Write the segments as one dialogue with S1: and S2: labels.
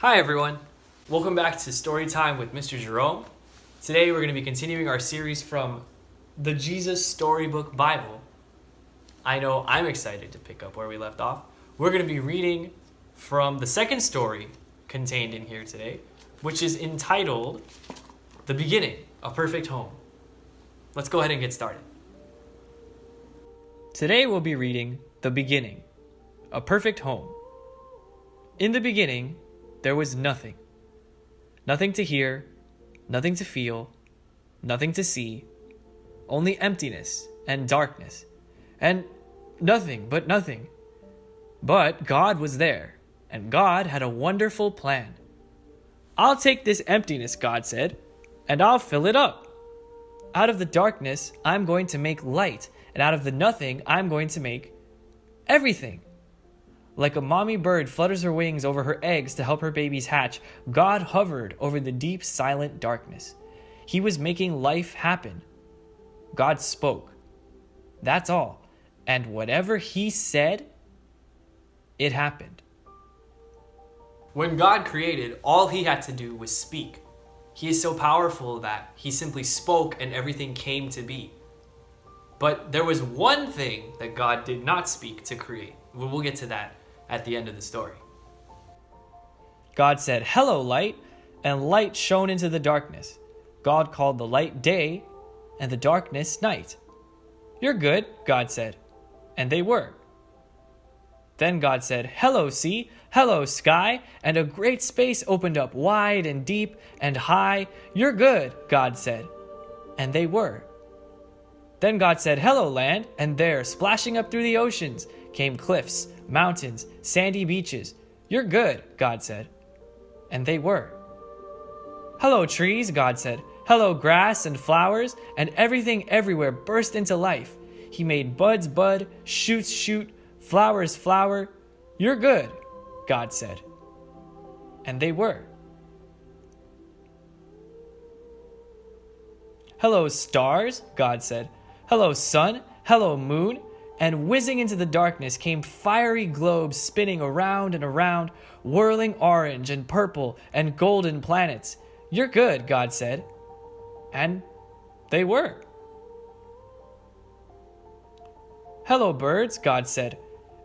S1: Hi everyone, welcome back to Story Time with Mr. Jerome. Today we're going to be continuing our series from the Jesus Storybook Bible. I know I'm excited to pick up where we left off. We're going to be reading from the second story contained in here today, which is entitled The Beginning, A Perfect Home. Let's go ahead and get started. Today we'll be reading The Beginning, A Perfect Home. In the beginning, there was nothing. Nothing to hear, nothing to feel, nothing to see, only emptiness and darkness, and nothing but nothing. But God was there, and God had a wonderful plan. "I'll take this emptiness," God said, "and I'll fill it up. Out of the darkness, I'm going to make light, and out of the nothing, I'm going to make everything." Like a mommy bird flutters her wings over her eggs to help her babies hatch, God hovered over the deep, silent darkness. He was making life happen. God spoke. That's all. And whatever He said, it happened. When God created, all He had to do was speak. He is so powerful that He simply spoke and everything came to be. But there was one thing that God did not speak to create. We'll get to that at the end of the story. God said, "Hello, light," and light shone into the darkness. God called the light day, and the darkness night. "You're good," God said, and they were. Then God said, "Hello, sea, hello, sky," and a great space opened up wide and deep and high. "You're good," God said, and they were. Then God said, "Hello, land," and there, splashing up through the oceans, came cliffs, mountains, sandy beaches. "You're good," God said, and they were. "Hello, trees," God said. "Hello, grass and flowers," and everything everywhere burst into life. He made buds bud, shoots shoot, flowers flower. "You're good," God said, and they were. "Hello, stars," God said. "Hello, sun, hello, moon," and whizzing into the darkness came fiery globes spinning around and around, whirling orange and purple and golden planets. "You're good," God said, and they were. "Hello, birds," God said,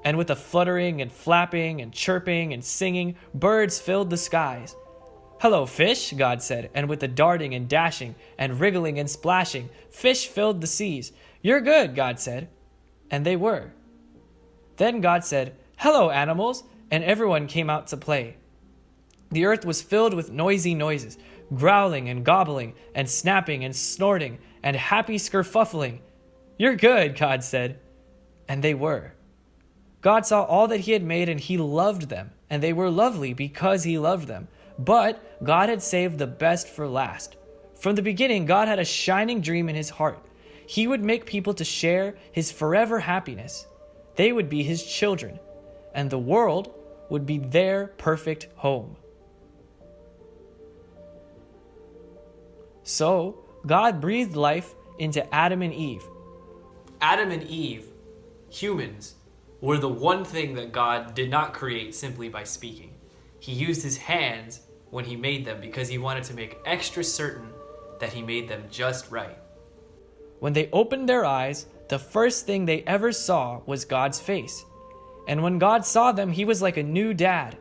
S1: and with a fluttering and flapping and chirping and singing, birds filled the skies. "Hello, fish," God said, and with the darting and dashing and wriggling and splashing, fish filled the seas. "You're good," God said, and they were. Then God said, "Hello, animals," and everyone came out to play. The earth was filled with noisy noises, growling and gobbling and snapping and snorting and happy skerfuffling. "You're good," God said, and they were. God saw all that He had made, and He loved them, and they were lovely because He loved them. But God had saved the best for last. From the beginning, God had a shining dream in His heart. He would make people to share His forever happiness. They would be His children, and the world would be their perfect home. So, God breathed life into Adam and Eve. Adam and Eve, humans, were the one thing that God did not create simply by speaking. He used His hands when He made them because He wanted to make extra certain that He made them just right. When they opened their eyes, the first thing they ever saw was God's face. And when God saw them, He was like a new dad.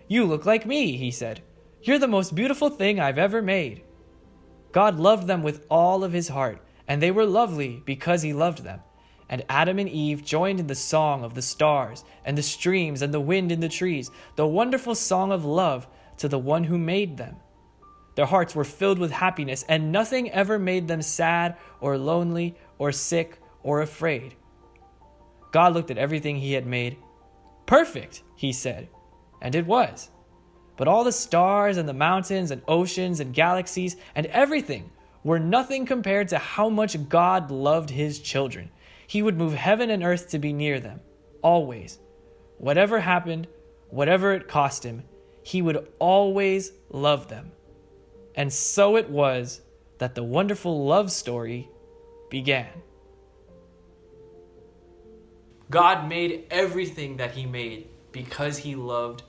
S1: "You look like me," He said. "You're the most beautiful thing I've ever made." God loved them with all of His heart, and they were lovely because He loved them. And Adam and Eve joined in the song of the stars and the streams and the wind in the trees, the wonderful song of love to the one who made them. Their hearts were filled with happiness, and nothing ever made them sad or lonely or sick or afraid. God looked at everything He had made. "Perfect," He said, and it was. But all the stars and the mountains and oceans and galaxies and everything were nothing compared to how much God loved His children. He would move heaven and earth to be near them, always. Whatever happened, whatever it cost Him, He would always love them. And so it was that the wonderful love story began. God made everything that He made because He loved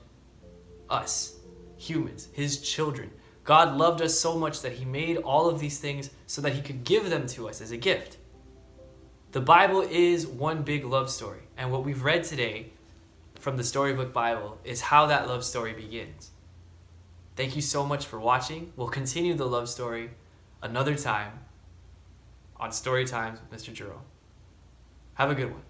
S1: us. humans, his children. God loved us so much that he made all of these things so that he could give them to us as a gift. The Bible is one big love story, and what we've read today from the Storybook Bible is how that love story begins. Thank you so much for watching. We'll continue the love story another time on Story Times with Mr. Jerome. Have a good one.